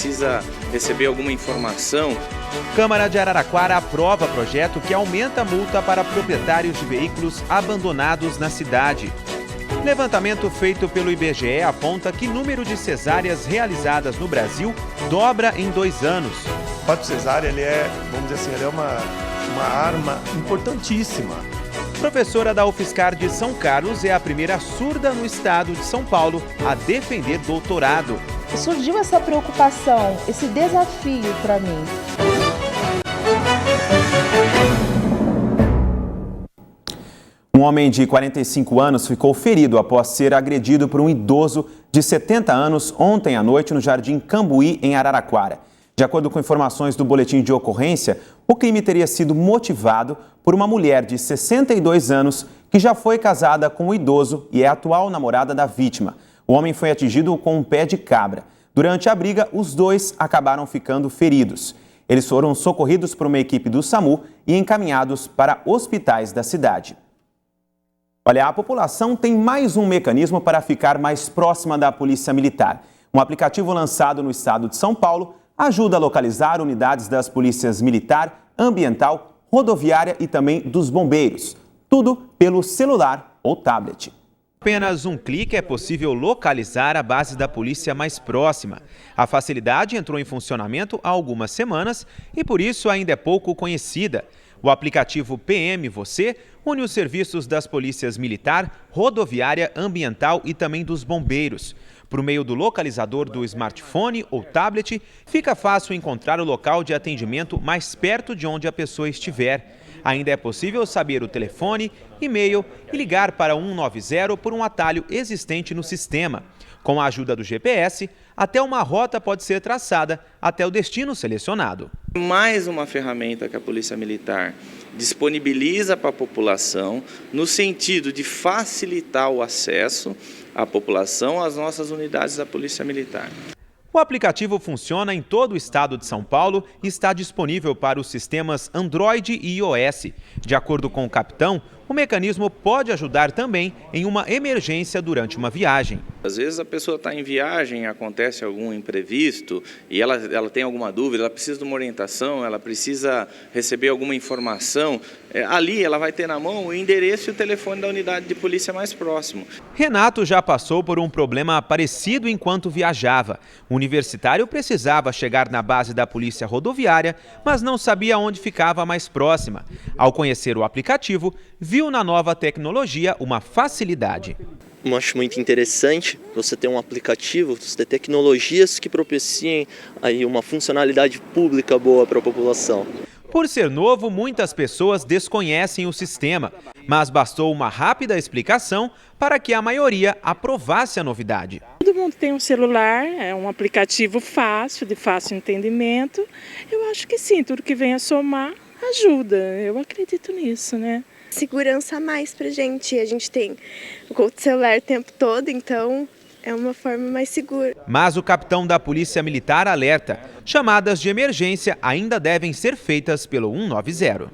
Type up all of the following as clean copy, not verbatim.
precisa receber alguma informação. Câmara de Araraquara aprova projeto que aumenta a multa para proprietários de veículos abandonados na cidade. Levantamento feito pelo IBGE aponta que o número de cesáreas realizadas no Brasil dobra em 2 anos. O parto cesárea, ele é, vamos dizer assim, ele é uma arma importantíssima. Professora da UFSCar de São Carlos é a primeira surda no estado de São Paulo a defender doutorado. Surgiu essa preocupação, esse desafio para mim. Um homem de 45 anos ficou ferido após ser agredido por um idoso de 70 anos ontem à noite no Jardim Cambuí, em Araraquara. De acordo com informações do boletim de ocorrência, o crime teria sido motivado por uma mulher de 62 anos que já foi casada com o idoso e é a atual namorada da vítima. O homem foi atingido com um pé de cabra. Durante a briga, os dois acabaram ficando feridos. Eles foram socorridos por uma equipe do SAMU e encaminhados para hospitais da cidade. Olha, a população tem mais um mecanismo para ficar mais próxima da Polícia Militar. Um aplicativo lançado no estado de São Paulo ajuda a localizar unidades das polícias militar, ambiental, rodoviária e também dos bombeiros. Tudo pelo celular ou tablet. Apenas um clique é possível localizar a base da polícia mais próxima. A facilidade entrou em funcionamento há algumas semanas e por isso ainda é pouco conhecida. O aplicativo PM Você une os serviços das polícias militar, rodoviária, ambiental e também dos bombeiros. Por meio do localizador do smartphone ou tablet, fica fácil encontrar o local de atendimento mais perto de onde a pessoa estiver. Ainda é possível saber o telefone, e-mail e ligar para 190 por um atalho existente no sistema. Com a ajuda do GPS, até uma rota pode ser traçada até o destino selecionado. Mais uma ferramenta que a Polícia Militar disponibiliza para a população no sentido de facilitar o acesso à população às nossas unidades da Polícia Militar. O aplicativo funciona em todo o estado de São Paulo e está disponível para os sistemas Android e iOS. De acordo com o capitão, o mecanismo pode ajudar também em uma emergência durante uma viagem. Às vezes a pessoa está em viagem, acontece algum imprevisto e ela tem alguma dúvida, ela precisa de uma orientação, ela precisa receber alguma informação. Ali ela vai ter na mão o endereço e o telefone da unidade de polícia mais próximo. Renato já passou por um problema parecido enquanto viajava. O universitário precisava chegar na base da polícia rodoviária, mas não sabia onde ficava a mais próxima. Ao conhecer o aplicativo, viu na nova tecnologia uma facilidade. Eu acho muito interessante você ter um aplicativo, você ter tecnologias que propiciem aí uma funcionalidade pública boa para a população. Por ser novo, muitas pessoas desconhecem o sistema, mas bastou uma rápida explicação para que a maioria aprovasse a novidade. Todo mundo tem um celular, é um aplicativo fácil, de fácil entendimento. Eu acho que sim, tudo que vem a somar ajuda, eu acredito nisso, né? Segurança a mais pra gente, a gente tem o celular o tempo todo, então é uma forma mais segura. Mas o capitão da Polícia Militar alerta, chamadas de emergência ainda devem ser feitas pelo 190.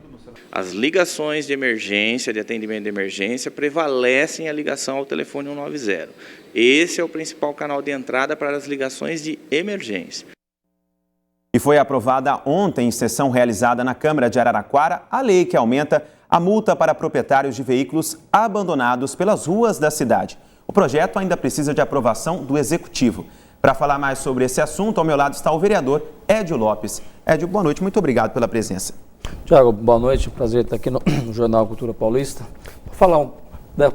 As ligações de emergência, de atendimento de emergência, prevalecem a ligação ao telefone 190. Esse é o principal canal de entrada para as ligações de emergência. E foi aprovada ontem, em sessão realizada na Câmara de Araraquara, a lei que aumenta a multa para proprietários de veículos abandonados pelas ruas da cidade. O projeto ainda precisa de aprovação do Executivo. Para falar mais sobre esse assunto, ao meu lado está o vereador Édio Lopes. Édio, boa noite, muito obrigado pela presença. Tiago, boa noite, prazer estar aqui no Jornal Cultura Paulista. Vou falar um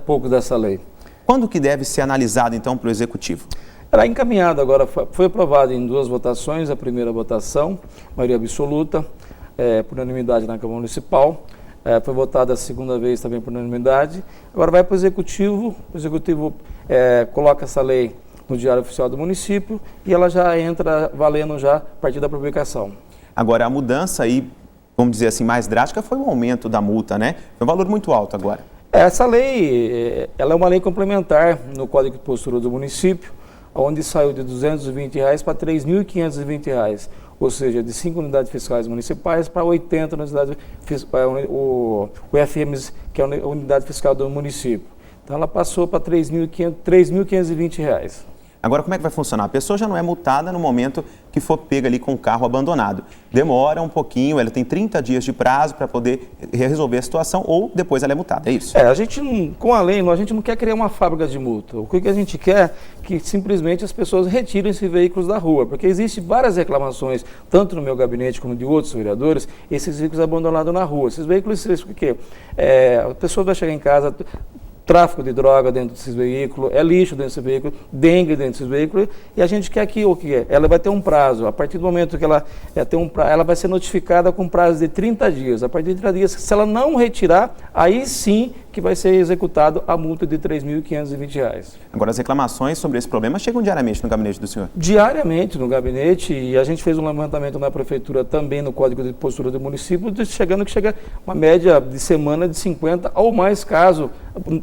pouco dessa lei. Quando que deve ser analisado, então, para o Executivo? Ela é encaminhada agora, foi aprovada em 2 votações, a primeira votação, maioria absoluta, por unanimidade na Câmara Municipal. Foi votada a segunda vez também por unanimidade. Agora vai para o Executivo coloca essa lei no Diário Oficial do Município e ela já entra valendo já a partir da publicação. Agora, a mudança aí, vamos dizer assim, mais drástica foi o aumento da multa, né? Foi um valor muito alto agora. Essa lei, ela é uma lei complementar no Código de Postura do município, onde saiu de R$ 220 para R$ 3.520, ou seja, de 5 unidades fiscais municipais para 80 unidades fiscais, o UFMs, que é a unidade fiscal do município. Então ela passou para R$ 3.520. Agora, como é que vai funcionar? A pessoa já não é multada no momento que for pega ali com o carro abandonado. Demora um pouquinho, ela tem 30 dias de prazo para poder resolver a situação ou depois ela é multada, é isso? A gente com a lei, a gente não quer criar uma fábrica de multa. O que a gente quer é que simplesmente as pessoas retirem esses veículos da rua, porque existem várias reclamações, tanto no meu gabinete como de outros vereadores, esses veículos abandonados na rua. Esses veículos, o que a pessoa vai chegar em casa, tráfico de droga dentro desses veículos, é lixo dentro desses veículos, dengue dentro desses veículos, e a gente quer que o que é? Ela vai ter um prazo, a partir do momento que ela ela vai ser notificada com prazo de 30 dias. A partir de 30 dias, se ela não retirar, aí sim que vai ser executado a multa de R$ 3.520. Agora, as reclamações sobre esse problema chegam diariamente no gabinete do senhor? Diariamente no gabinete, e a gente fez um levantamento na prefeitura também no Código de Postura do município, chega uma média de semana de 50 ou mais casos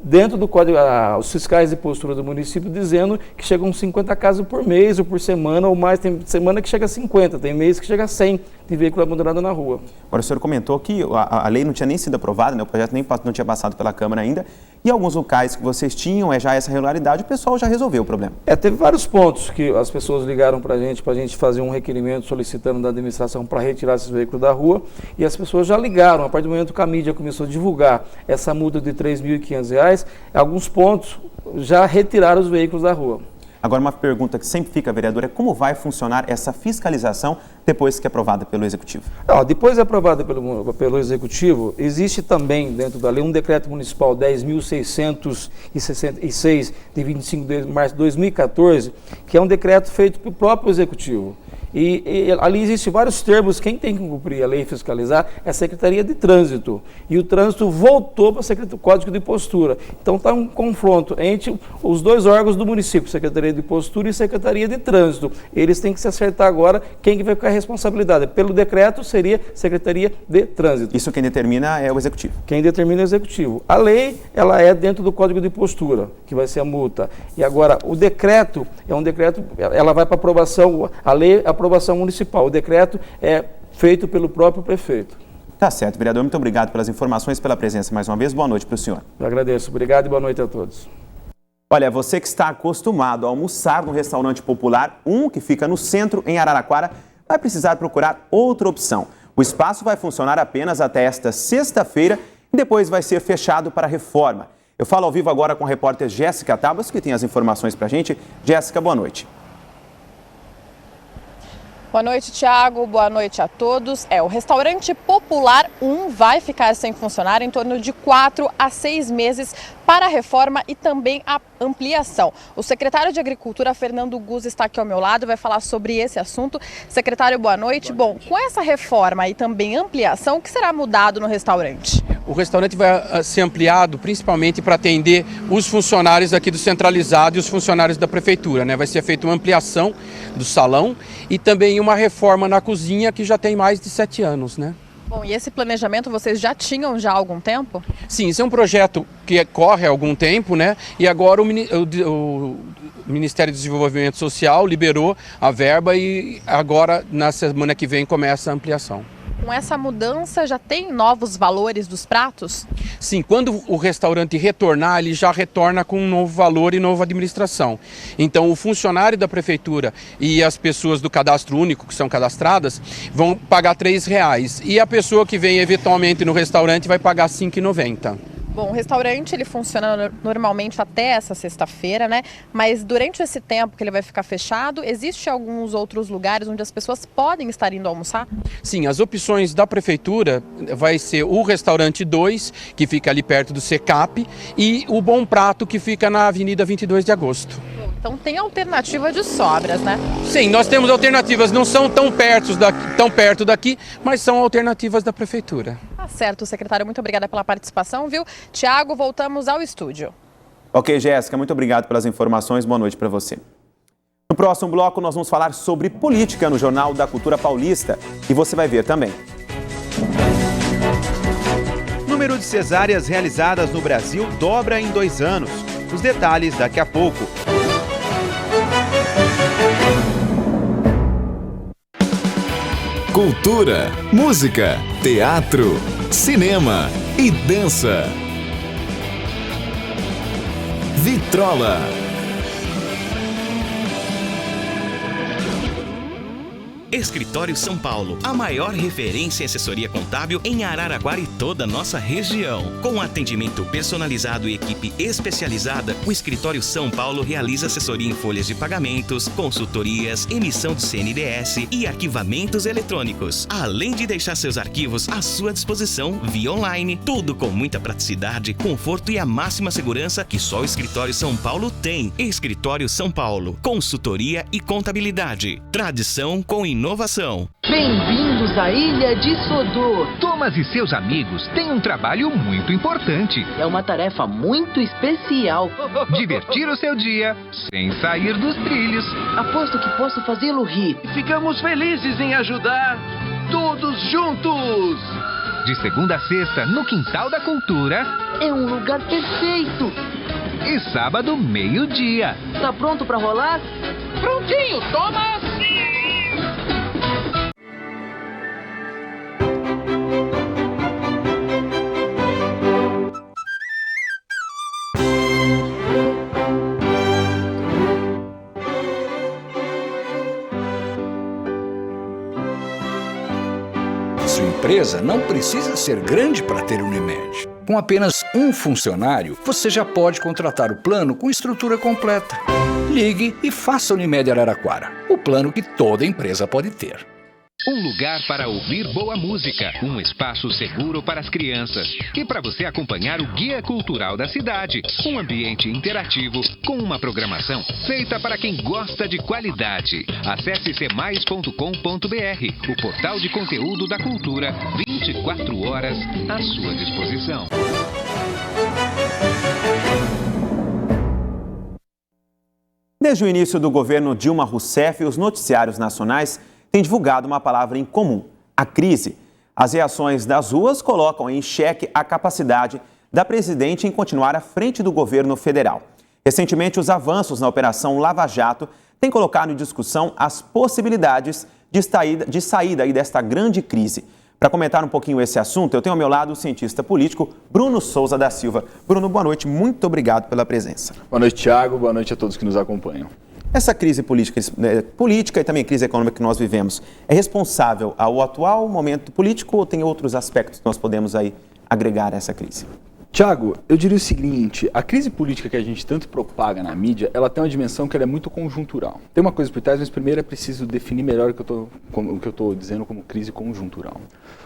dentro do Código, os fiscais de postura do município dizendo que chegam 50 casos por mês ou por semana ou mais. Tem semana que chega a 50, tem mês que chega a 100 de veículo abandonado na rua. Agora, o senhor comentou que a lei não tinha nem sido aprovada, né? O projeto não tinha passado pela Câmara ainda, e alguns locais que vocês tinham já essa regularidade, o pessoal já resolveu o problema. Teve vários pontos que as pessoas ligaram para a gente fazer um requerimento solicitando da administração para retirar esses veículos da rua, e as pessoas já ligaram. A partir do momento que a mídia começou a divulgar essa multa de R$ 3.500, alguns pontos já retiraram os veículos da rua. Agora, uma pergunta que sempre fica, vereador, é como vai funcionar essa fiscalização depois que é aprovada pelo Executivo? Depois de aprovada pelo Executivo, existe também dentro da lei um decreto municipal 10.666, de 25 de março de 2014, que é um decreto feito pelo próprio Executivo. E ali existem vários termos. Quem tem que cumprir a lei e fiscalizar é a Secretaria de Trânsito. E o trânsito voltou para o Código de Postura. Então está um confronto entre os dois órgãos do município, Secretaria de Postura e Secretaria de Trânsito. Eles têm que se acertar agora quem que vai ficar a responsabilidade. Pelo decreto seria Secretaria de Trânsito. Isso quem determina é o Executivo? Quem determina é o Executivo. A lei, ela é dentro do Código de Postura, que vai ser a multa. E agora, o decreto é um decreto, ela vai para aprovação, a lei é aprovação municipal. O decreto é feito pelo próprio prefeito. Tá certo, vereador. Muito obrigado pelas informações, pela presença mais uma vez. Boa noite para o senhor. Eu agradeço. Obrigado e boa noite a todos. Olha, você que está acostumado a almoçar no restaurante popular, que fica no centro, em Araraquara, vai precisar procurar outra opção. O espaço vai funcionar apenas até esta sexta-feira e depois vai ser fechado para reforma. Eu falo ao vivo agora com a repórter Jéssica Tabas, que tem as informações para a gente. Jéssica, boa noite. Boa noite, Thiago. Boa noite a todos. O restaurante Popular 1 vai ficar sem funcionar em torno de 4 a 6 meses para a reforma e também a ampliação. O secretário de Agricultura, Fernando Guz, está aqui ao meu lado, vai falar sobre esse assunto. Secretário, boa noite. Bom, com essa reforma e também ampliação, o que será mudado no restaurante? O restaurante vai ser ampliado principalmente para atender os funcionários aqui do centralizado e os funcionários da prefeitura, né? Vai ser feita uma ampliação do salão e também uma reforma na cozinha que já tem mais de 7 anos, né? Bom, e esse planejamento vocês já tinham há algum tempo? Sim, isso é um projeto que corre há algum tempo, né? E agora o Ministério do Desenvolvimento Social liberou a verba e agora na semana que vem começa a ampliação. Com essa mudança já tem novos valores dos pratos? Sim, quando o restaurante retornar, ele já retorna com um novo valor e nova administração. Então o funcionário da prefeitura e as pessoas do cadastro único que são cadastradas vão pagar R$ 3,00 e a pessoa que vem eventualmente no restaurante vai pagar R$ 5,90. Bom, o restaurante ele funciona normalmente até essa sexta-feira, né? Mas durante esse tempo que ele vai ficar fechado, existe alguns outros lugares onde as pessoas podem estar indo almoçar? Sim, as opções da prefeitura vai ser o restaurante 2, que fica ali perto do SECAP, e o Bom Prato, que fica na Avenida 22 de Agosto. Então tem alternativa de sobras, né? Sim, nós temos alternativas, não são tão perto daqui, mas são alternativas da prefeitura. Tá certo, secretário, muito obrigada pela participação, viu? Tiago, voltamos ao estúdio. Ok, Jéssica, muito obrigado pelas informações, boa noite para você. No próximo bloco nós vamos falar sobre política no Jornal da Cultura Paulista e você vai ver também. Número de cesáreas realizadas no Brasil dobra em 2 anos. Os detalhes daqui a pouco. Cultura, música, teatro, cinema e dança. Vitrola. Escritório São Paulo, a maior referência em assessoria contábil em Araraquara e toda a nossa região. Com atendimento personalizado e equipe especializada, o Escritório São Paulo realiza assessoria em folhas de pagamentos, consultorias, emissão de CNDS e arquivamentos eletrônicos. Além de deixar seus arquivos à sua disposição via online, tudo com muita praticidade, conforto e a máxima segurança que só o Escritório São Paulo tem. Escritório São Paulo, consultoria e contabilidade. Tradição com inovação. Bem-vindos à Ilha de Sodor. Thomas e seus amigos têm um trabalho muito importante. É uma tarefa muito especial. Divertir o seu dia sem sair dos trilhos. Aposto que posso fazê-lo rir. Ficamos felizes em ajudar todos juntos. De segunda a sexta, no Quintal da Cultura. É um lugar perfeito. E sábado, meio-dia. Tá pronto pra rolar? Prontinho, Thomas! Sua empresa não precisa ser grande para ter Unimed. Com apenas um funcionário, você já pode contratar o plano com estrutura completa. Ligue e faça Unimed Araraquara, o plano que toda empresa pode ter. Um lugar para ouvir boa música, um espaço seguro para as crianças e para você acompanhar o guia cultural da cidade, um ambiente interativo com uma programação feita para quem gosta de qualidade. Acesse semais.com.br, o portal de conteúdo da cultura, 24 horas à sua disposição. Desde o início do governo Dilma Rousseff, os noticiários nacionais têm divulgado uma palavra em comum: a crise. As reações das ruas colocam em xeque a capacidade da presidente em continuar à frente do governo federal. Recentemente, os avanços na Operação Lava Jato têm colocado em discussão as possibilidades de saída aí desta grande crise. Para comentar um pouquinho esse assunto, eu tenho ao meu lado o cientista político Bruno Souza da Silva. Bruno, boa noite, muito obrigado pela presença. Boa noite, Thiago, boa noite a todos que nos acompanham. Essa crise política e também crise econômica que nós vivemos é responsável ao atual momento político ou tem outros aspectos que nós podemos aí agregar a essa crise? Tiago, eu diria o seguinte: a crise política que a gente tanto propaga na mídia, ela tem uma dimensão que ela é muito conjuntural. Tem uma coisa por trás, mas primeiro é preciso definir melhor o que eu estou dizendo como crise conjuntural.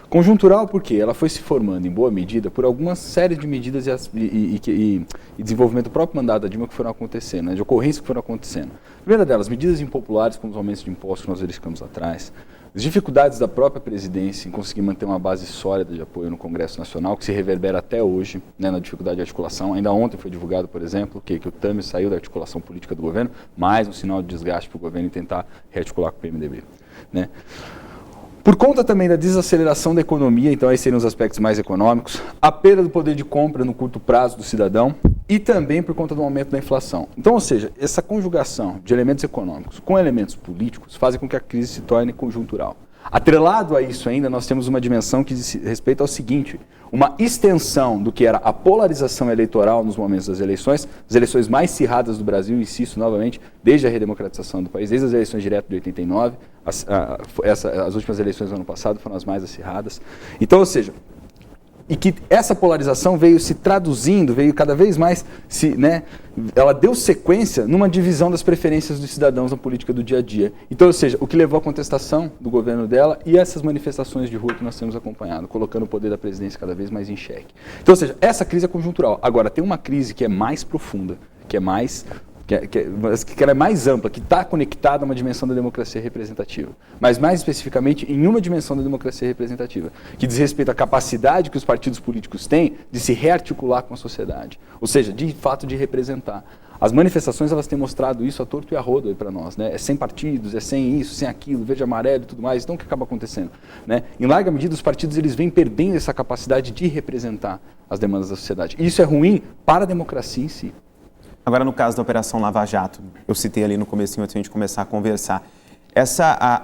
Conjuntural porque ela foi se formando em boa medida por algumas séries de medidas e desenvolvimento do próprio mandato da Dilma que foram acontecendo, né, de ocorrências que foram acontecendo. A primeira delas, medidas impopulares como os aumentos de impostos que nós verificamos atrás, as dificuldades da própria presidência em conseguir manter uma base sólida de apoio no Congresso Nacional, que se reverbera até hoje, né, na dificuldade de articulação. Ainda ontem foi divulgado, por exemplo, que o Temer saiu da articulação política do governo, mais um sinal de desgaste para o governo em tentar rearticular com o PMDB. Né? Por conta também da desaceleração da economia, então esses seriam os aspectos mais econômicos, a perda do poder de compra no curto prazo do cidadão e também por conta do aumento da inflação. Então, ou seja, essa conjugação de elementos econômicos com elementos políticos fazem com que a crise se torne conjuntural. Atrelado a isso ainda, nós temos uma dimensão que diz respeito ao seguinte: uma extensão do que era a polarização eleitoral nos momentos das eleições, as eleições mais acirradas do Brasil, insisto novamente, desde a redemocratização do país, desde as eleições diretas de 89, as últimas eleições do ano passado foram as mais acirradas. Então, ou seja, e que essa polarização veio se traduzindo, veio cada vez mais, ela deu sequência numa divisão das preferências dos cidadãos na política do dia a dia. Então, ou seja, o que levou à contestação do governo dela e essas manifestações de rua que nós temos acompanhado, colocando o poder da presidência cada vez mais em xeque. Então, ou seja, essa crise é conjuntural. Agora, tem uma crise que é mais profunda, que ela é mais ampla, que está conectada a uma dimensão da democracia representativa, mas mais especificamente em uma dimensão da democracia representativa, que diz respeito à capacidade que os partidos políticos têm de se rearticular com a sociedade, ou seja, de fato de representar. As manifestações, elas têm mostrado isso a torto e a rodo aí para nós, né? É sem partidos, é sem isso, sem aquilo, verde e amarelo e tudo mais. Então o que acaba acontecendo? Né? Em larga medida, os partidos eles vêm perdendo essa capacidade de representar as demandas da sociedade. E isso é ruim para a democracia em si. Agora, no caso da Operação Lava Jato, eu citei ali no comecinho antes de a gente começar a conversar,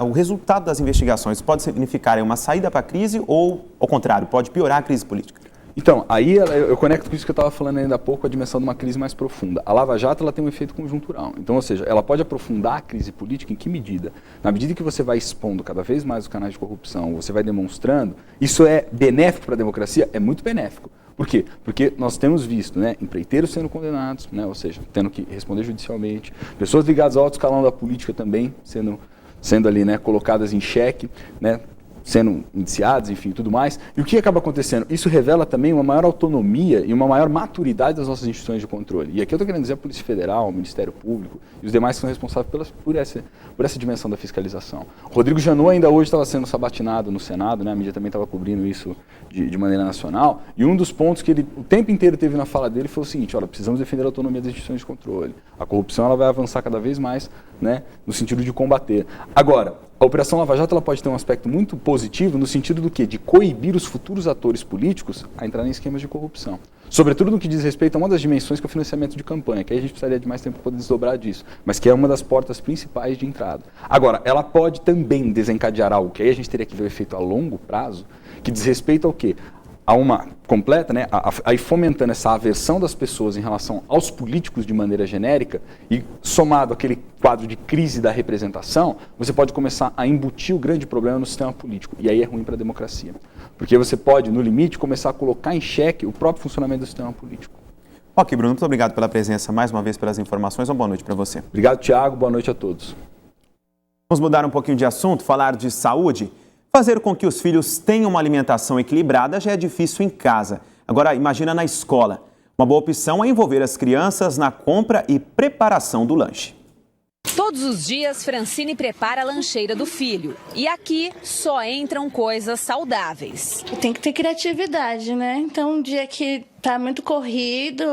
o resultado das investigações pode significar uma saída para a crise ou, ao contrário, pode piorar a crise política? Então, aí eu conecto com isso que eu estava falando ainda há pouco, a dimensão de uma crise mais profunda. A Lava Jato ela tem um efeito conjuntural. Então, ou seja, ela pode aprofundar a crise política em que medida? Na medida que você vai expondo cada vez mais os canais de corrupção, você vai demonstrando, isso é benéfico para a democracia? É muito benéfico. Por quê? Porque nós temos visto, né, empreiteiros sendo condenados, né, ou seja, tendo que responder judicialmente, pessoas ligadas ao alto escalão da política também sendo ali, né, colocadas em xeque, né, sendo indiciados, enfim, tudo mais. E o que acaba acontecendo? Isso revela também uma maior autonomia e uma maior maturidade das nossas instituições de controle. E aqui eu estou querendo dizer a Polícia Federal, o Ministério Público e os demais que são responsáveis por essa dimensão da fiscalização. Rodrigo Janot ainda hoje estava sendo sabatinado no Senado, né? A mídia também estava cobrindo isso de maneira nacional, e um dos pontos que ele o tempo inteiro teve na fala dele foi o seguinte: olha, precisamos defender a autonomia das instituições de controle. A corrupção ela vai avançar cada vez mais, né, no sentido de combater. Agora, a Operação Lava Jato ela pode ter um aspecto muito positivo no sentido do quê? De coibir os futuros atores políticos a entrar em esquemas de corrupção. Sobretudo no que diz respeito a uma das dimensões que é o financiamento de campanha, que aí a gente precisaria de mais tempo para poder desdobrar disso, mas que é uma das portas principais de entrada. Agora, ela pode também desencadear algo, que aí a gente teria que ver o efeito a longo prazo, que diz respeito ao quê? A uma completa, né, aí fomentando essa aversão das pessoas em relação aos políticos de maneira genérica e somado àquele quadro de crise da representação, você pode começar a embutir o grande problema no sistema político. E aí é ruim para a democracia. Porque você pode, no limite, começar a colocar em xeque o próprio funcionamento do sistema político. Ok, Bruno, muito obrigado pela presença mais uma vez, pelas informações. Uma boa noite para você. Obrigado, Thiago. Boa noite a todos. Vamos mudar um pouquinho de assunto, falar de saúde. Fazer com que os filhos tenham uma alimentação equilibrada já é difícil em casa. Agora, imagina na escola. Uma boa opção é envolver as crianças na compra e preparação do lanche. Todos os dias, Francine prepara a lancheira do filho. E aqui só entram coisas saudáveis. Tem que ter criatividade, né? Então, um dia que tá muito corrido,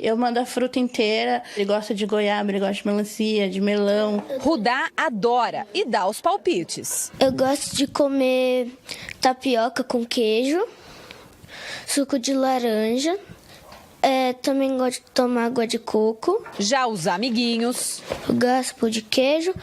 eu mando a fruta inteira. Ele gosta de goiaba, ele gosta de melancia, de melão. Rudá adora e dá os palpites. Eu gosto de comer tapioca com queijo, suco de laranja. Também gosto de tomar água de coco. Já os amiguinhos. Gaspo de queijo.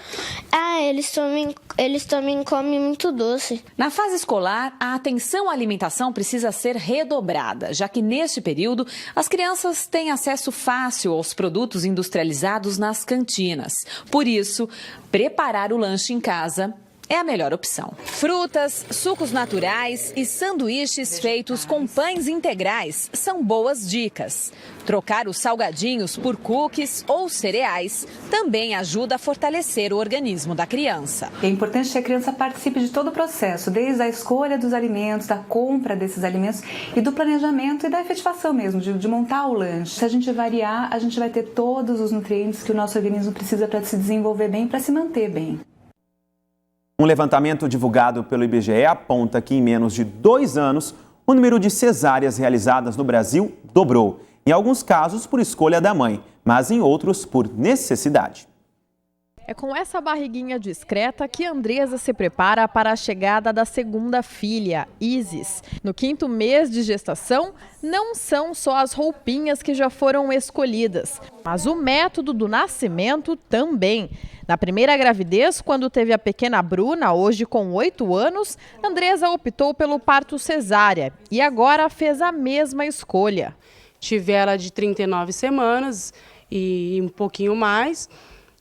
Eles também comem muito doce. Na fase escolar, a atenção à alimentação precisa ser redobrada, já que neste período as crianças têm acesso fácil aos produtos industrializados nas cantinas. Por isso, preparar o lanche em casa é a melhor opção. Frutas, sucos naturais e sanduíches feitos com pães integrais são boas dicas. Trocar os salgadinhos por cookies ou cereais também ajuda a fortalecer o organismo da criança. É importante que a criança participe de todo o processo, desde a escolha dos alimentos, da compra desses alimentos e do planejamento e da efetivação mesmo, de montar o lanche. Se a gente variar, a gente vai ter todos os nutrientes que o nosso organismo precisa para se desenvolver bem, para se manter bem. Um levantamento divulgado pelo IBGE aponta que em menos de 2 anos, o número de cesáreas realizadas no Brasil dobrou. Em alguns casos por escolha da mãe, mas em outros por necessidade. É com essa barriguinha discreta que Andresa se prepara para a chegada da segunda filha, Isis. No 5º mês de gestação, não são só as roupinhas que já foram escolhidas, mas o método do nascimento também. Na primeira gravidez, quando teve a pequena Bruna, hoje com 8 anos, Andresa optou pelo parto cesárea e agora fez a mesma escolha. Tive ela de 39 semanas e um pouquinho mais.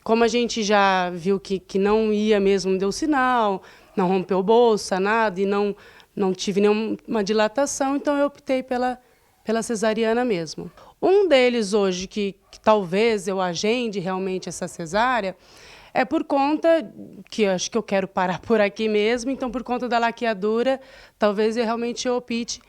Como a gente já viu que não ia mesmo, não deu sinal, não rompeu bolsa, nada, e não tive nenhuma dilatação, então eu optei pela cesariana mesmo. Um deles hoje, que talvez eu agende realmente essa cesárea, é por conta que acho que eu quero parar por aqui mesmo, então por conta da laqueadura, talvez eu realmente opte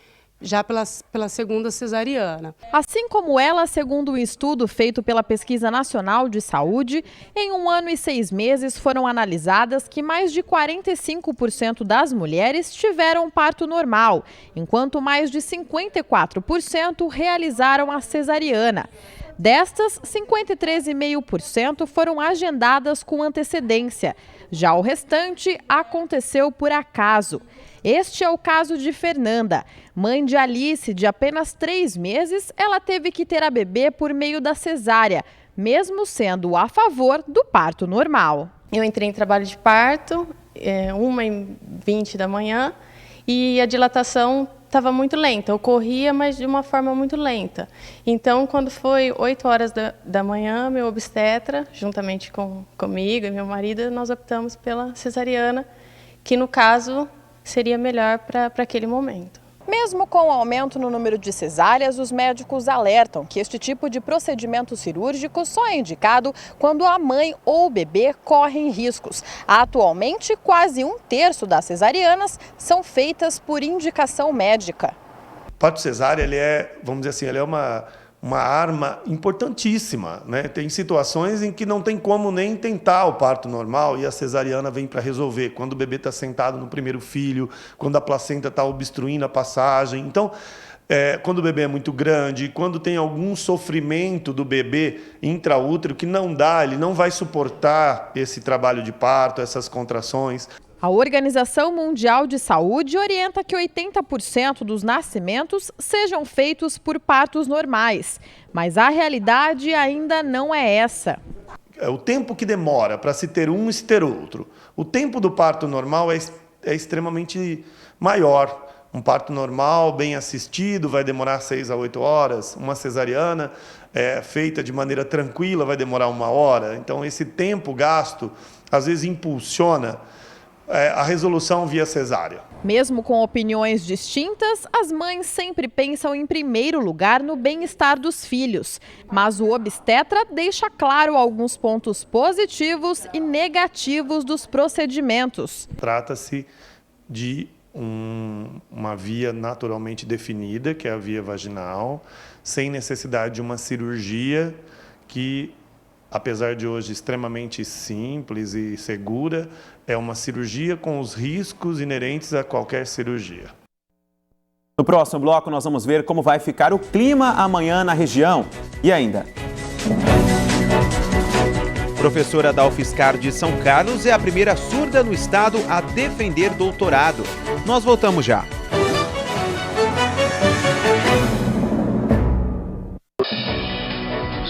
já pela segunda cesariana. Assim como ela, segundo um estudo feito pela Pesquisa Nacional de Saúde, em 1 ano e 6 meses foram analisadas que mais de 45% das mulheres tiveram parto normal, enquanto mais de 54% realizaram a cesariana. Destas, 53,5% foram agendadas com antecedência. Já o restante aconteceu por acaso. Este é o caso de Fernanda. Mãe de Alice, de apenas 3 meses, ela teve que ter a bebê por meio da cesárea, mesmo sendo a favor do parto normal. Eu entrei em trabalho de parto, 1h20 da manhã, e a dilatação estava muito lenta. Eu corria, mas de uma forma muito lenta. Então, quando foi 8 horas da manhã, meu obstetra, juntamente comigo e meu marido, nós optamos pela cesariana, que no caso seria melhor para aquele momento. Mesmo com o aumento no número de cesáreas, os médicos alertam que este tipo de procedimento cirúrgico só é indicado quando a mãe ou o bebê correm riscos. Atualmente, quase 1/3 das cesarianas são feitas por indicação médica. O parto cesárea, ele é, vamos dizer assim, ele é uma arma importantíssima, né? Tem situações em que não tem como nem tentar o parto normal e a cesariana vem para resolver. Quando o bebê está sentado no primeiro filho, quando a placenta está obstruindo a passagem. Então, quando o bebê é muito grande, quando tem algum sofrimento do bebê intraútero que não dá, ele não vai suportar esse trabalho de parto, essas contrações. A Organização Mundial de Saúde orienta que 80% dos nascimentos sejam feitos por partos normais, mas a realidade ainda não é essa. O tempo que demora para se ter um e se ter outro. O tempo do parto normal é extremamente maior. Um parto normal, bem assistido, vai demorar 6 a 8 horas. Uma cesariana feita de maneira tranquila vai demorar 1 hora. Então, esse tempo gasto, às vezes, impulsiona a resolução via cesárea. Mesmo com opiniões distintas, as mães sempre pensam em primeiro lugar no bem-estar dos filhos. Mas o obstetra deixa claro alguns pontos positivos e negativos dos procedimentos. Trata-se de uma via naturalmente definida, que é a via vaginal, sem necessidade de uma cirurgia que, apesar de hoje extremamente simples e segura, é uma cirurgia com os riscos inerentes a qualquer cirurgia. No próximo bloco, nós vamos ver como vai ficar o clima amanhã na região. E ainda... Professora da UFSCar de São Carlos é a primeira surda no estado a defender doutorado. Nós voltamos já.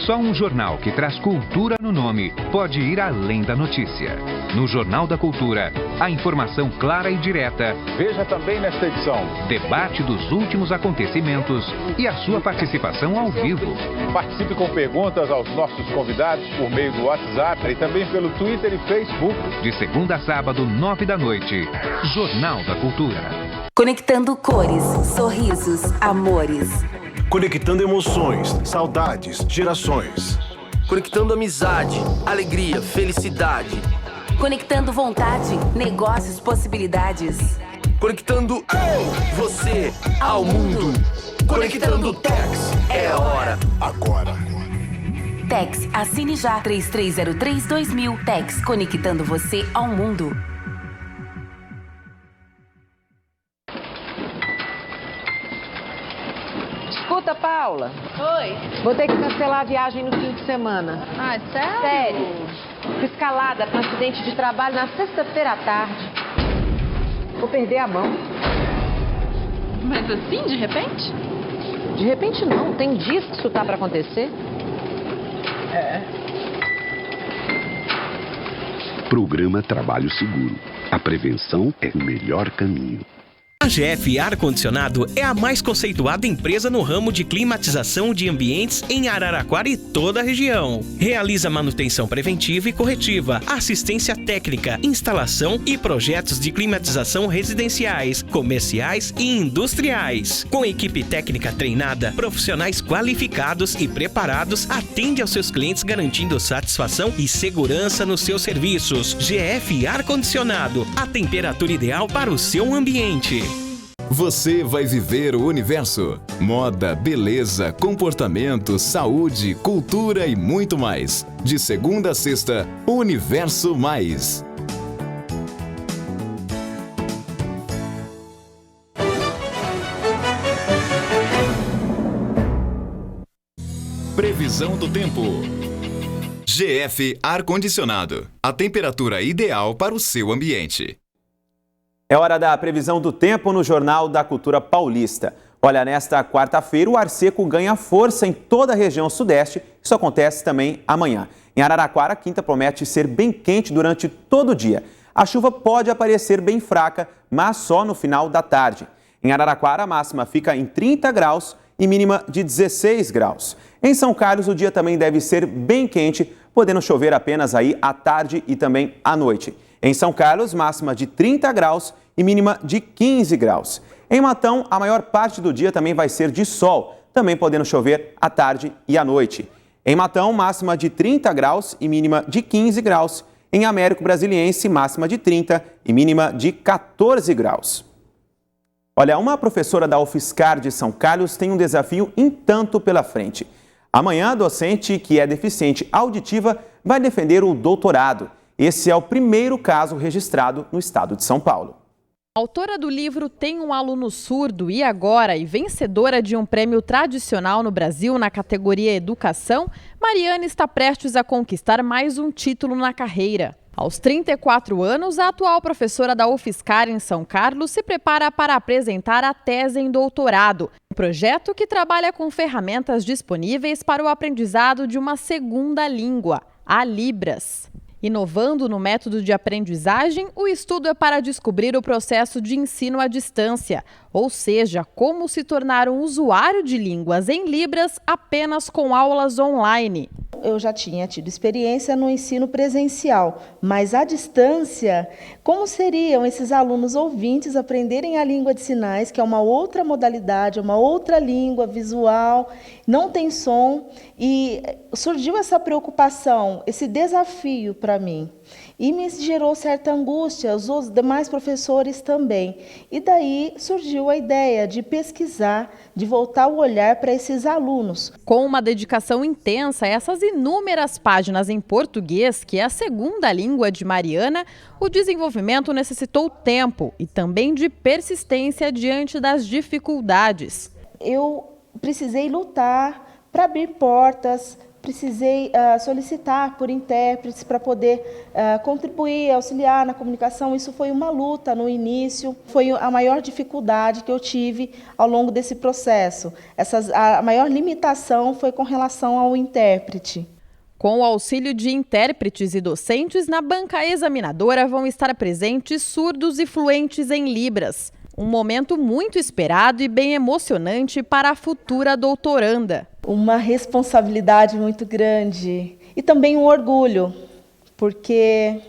Só um jornal que traz cultura no nome pode ir além da notícia. No Jornal da Cultura, a informação clara e direta. Veja também nesta edição. Debate dos últimos acontecimentos e a sua participação ao vivo. Participe com perguntas aos nossos convidados por meio do WhatsApp e também pelo Twitter e Facebook. De segunda a sábado, 9 da noite. Jornal da Cultura. Conectando cores, sorrisos, amores. Conectando emoções, saudades, gerações. Conectando amizade, alegria, felicidade. Conectando vontade, negócios, possibilidades. Conectando eu, você, ao mundo. Conectando Tex, é a hora. Agora. Tex, assine já 3303-2000. Tex, conectando você ao mundo. Escuta, Paula. Oi. Vou ter que cancelar a viagem no fim de semana. Ah, sério? Sério. Fui escalada com um acidente de trabalho na sexta-feira à tarde. Vou perder a mão. Mas assim, de repente? De repente não. Tem dias que isso tá pra acontecer. Programa Trabalho Seguro. A prevenção é o melhor caminho. A GF Ar-Condicionado é a mais conceituada empresa no ramo de climatização de ambientes em Araraquara e toda a região. Realiza manutenção preventiva e corretiva, assistência técnica, instalação e projetos de climatização residenciais, comerciais e industriais. Com equipe técnica treinada, profissionais qualificados e preparados, atende aos seus clientes garantindo satisfação e segurança nos seus serviços. GF Ar-Condicionado, a temperatura ideal para o seu ambiente. Você vai viver o universo. Moda, beleza, comportamento, saúde, cultura e muito mais. De segunda a sexta, Universo Mais. Previsão do tempo. GF Ar-Condicionado. A temperatura ideal para o seu ambiente. É hora da previsão do tempo no Jornal da Cultura Paulista. Olha, nesta quarta-feira o ar seco ganha força em toda a região sudeste. Isso acontece também amanhã. Em Araraquara, a quinta promete ser bem quente durante todo o dia. A chuva pode aparecer bem fraca, mas só no final da tarde. Em Araraquara, a máxima fica em 30 graus e mínima de 16 graus. Em São Carlos, o dia também deve ser bem quente, podendo chover apenas aí à tarde e também à noite. Em São Carlos, máxima de 30 graus e mínima de 15 graus. Em Matão, a maior parte do dia também vai ser de sol, também podendo chover à tarde e à noite. Em Matão, máxima de 30 graus e mínima de 15 graus. Em Américo Brasiliense, máxima de 30 e mínima de 14 graus. Olha, uma professora da UFSCar de São Carlos tem um desafio em tanto pela frente. Amanhã, a docente que é deficiente auditiva vai defender o doutorado. Esse é o primeiro caso registrado no estado de São Paulo. Autora do livro Tem um Aluno Surdo e Agora e vencedora de um prêmio tradicional no Brasil na categoria Educação, Mariana está prestes a conquistar mais um título na carreira. Aos 34 anos, a atual professora da UFSCar em São Carlos se prepara para apresentar a tese em doutorado, um projeto que trabalha com ferramentas disponíveis para o aprendizado de uma segunda língua, a Libras. Inovando no método de aprendizagem, o estudo é para descobrir o processo de ensino à distância, ou seja, como se tornar um usuário de línguas em Libras apenas com aulas online. Eu já tinha tido experiência no ensino presencial, mas à distância, como seriam esses alunos ouvintes aprenderem a língua de sinais, que é uma outra modalidade, uma outra língua visual, não tem som, e surgiu essa preocupação, esse desafio para mim. E me gerou certa angústia, os demais professores também. E daí surgiu a ideia de pesquisar, de voltar o olhar para esses alunos. Com uma dedicação intensa a essas inúmeras páginas em português, que é a segunda língua de Mariana, o desenvolvimento necessitou tempo e também de persistência diante das dificuldades. Eu precisei lutar para abrir portas, precisei solicitar por intérpretes para poder contribuir, auxiliar na comunicação. Isso foi uma luta no início, foi a maior dificuldade que eu tive ao longo desse processo. A maior limitação foi com relação ao intérprete. Com o auxílio de intérpretes e docentes, na banca examinadora vão estar presentes surdos e fluentes em Libras. Um momento muito esperado e bem emocionante para a futura doutoranda. Uma responsabilidade muito grande e também um orgulho, porque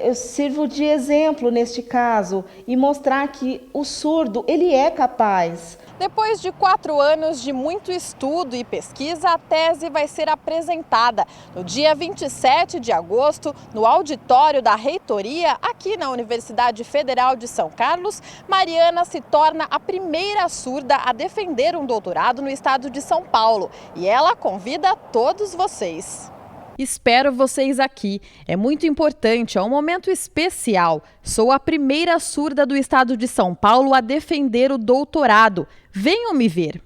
eu sirvo de exemplo neste caso e mostrar que o surdo, ele é capaz. Depois de 4 anos de muito estudo e pesquisa, a tese vai ser apresentada no dia 27 de agosto, no auditório da reitoria, aqui na Universidade Federal de São Carlos. Mariana se torna a primeira surda a defender um doutorado no estado de São Paulo. E ela convida todos vocês. Espero vocês aqui. É muito importante, é um momento especial. Sou a primeira surda do estado de São Paulo a defender o doutorado. Venham me ver.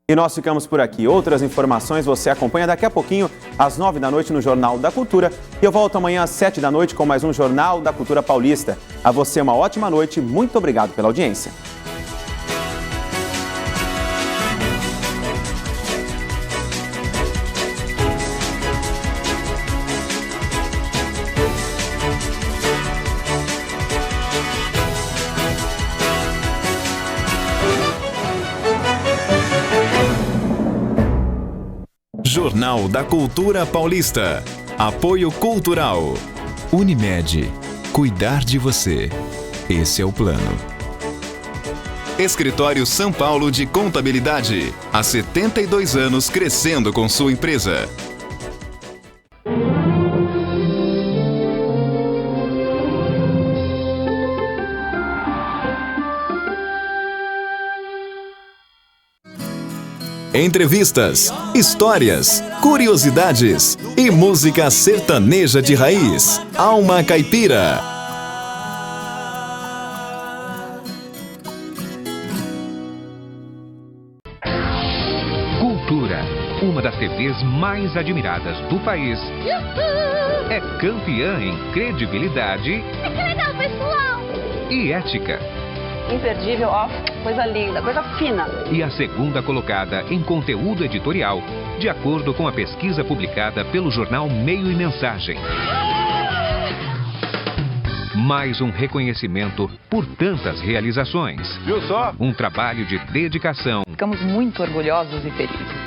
E nós ficamos por aqui. Outras informações você acompanha daqui a pouquinho, às 9 da noite, no Jornal da Cultura. E eu volto amanhã às 7 da noite com mais um Jornal da Cultura Paulista. A você uma ótima noite. Muito obrigado pela audiência. Jornal da Cultura Paulista. Apoio Cultural. Unimed. Cuidar de você. Esse é o plano. Escritório São Paulo de Contabilidade. Há 72 anos crescendo com sua empresa. Entrevistas, histórias, curiosidades e música sertaneja de raiz. Alma Caipira. Cultura, uma das TVs mais admiradas do país, é campeã em credibilidade Que legal, pessoal! e ética. Imperdível, ó, coisa linda, coisa fina. E a segunda colocada em conteúdo editorial, de acordo com a pesquisa publicada pelo jornal Meio e Mensagem. Mais um reconhecimento por tantas realizações. Viu só? Um trabalho de dedicação. Ficamos muito orgulhosos e felizes.